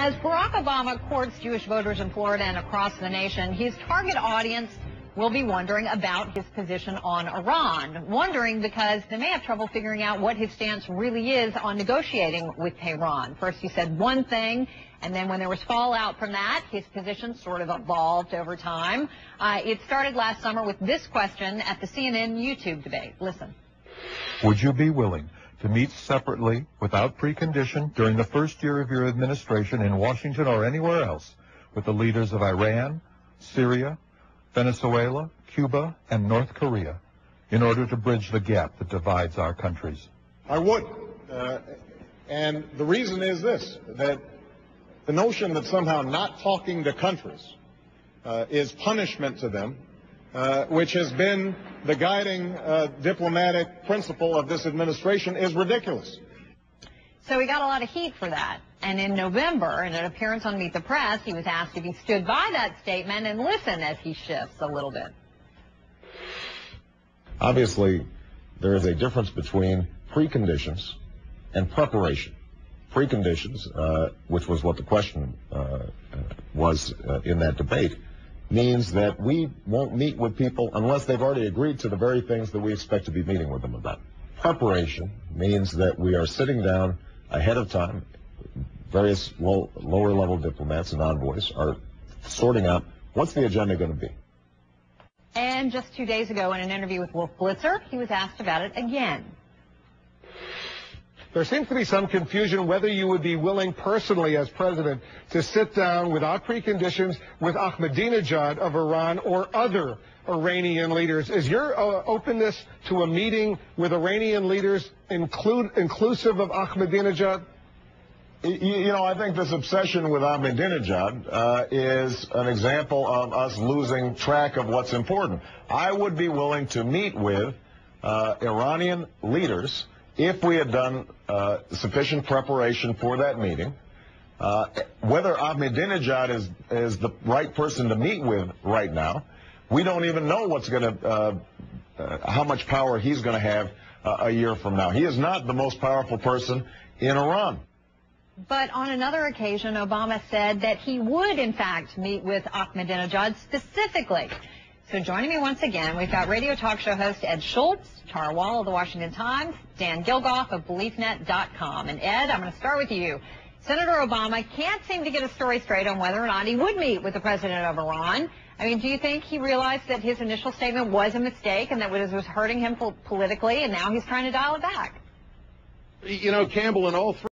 As Barack Obama courts Jewish voters in Florida and across the nation, his target audience will be wondering about his position on Iran. Wondering because they may have trouble figuring out what his stance really is on negotiating with Tehran. First he said one thing, and then when there was fallout from that, his position sort of evolved over time. It started last summer with this question at the CNN YouTube debate. Listen. Would you be willing to meet separately, without precondition, during the first year of your administration in Washington or anywhere else, with the leaders of Iran, Syria, Venezuela, Cuba, and North Korea, in order to bridge the gap that divides our countries? I would. And the reason is this, that the notion that somehow not talking to countries is punishment to them, which has been the guiding diplomatic principle of this administration, is ridiculous. So he got a lot of heat for that. And in November, in an appearance on Meet the Press, he was asked if he stood by that statement, and listen as he shifts a little bit. Obviously, there is a difference between preconditions and preparation. Preconditions, which was what the question was in that debate, means that we won't meet with people unless they've already agreed to the very things that we expect to be meeting with them about. Preparation means that we are sitting down ahead of time. Various lower-level diplomats and envoys are sorting out what's the agenda going to be. And just 2 days ago, in an interview with Wolf Blitzer, he was asked about it again. There seems to be some confusion whether you would be willing personally as president to sit down without preconditions with Ahmadinejad of Iran or other Iranian leaders. Is your openness to a meeting with Iranian leaders inclusive of Ahmadinejad? You know, I think this obsession with Ahmadinejad is an example of us losing track of what's important. I would be willing to meet with Iranian leaders if we had done sufficient preparation for that meeting. Whether Ahmadinejad is the right person to meet with right now, we don't even know what's going to, how much power he's going to have a year from now. He is not the most powerful person in Iran. But on another occasion, Obama said that he would, in fact, meet with Ahmadinejad specifically. So joining me once again, we've got radio talk show host Ed Schultz, Tara Wall of the Washington Times, Dan Gilgoff of BeliefNet.com. And Ed, I'm going to start with you. Senator Obama can't seem to get a story straight on whether or not he would meet with the president of Iran. I mean, do you think he realized that his initial statement was a mistake and that it was hurting him politically, and now he's trying to dial it back? You know, Campbell, in all three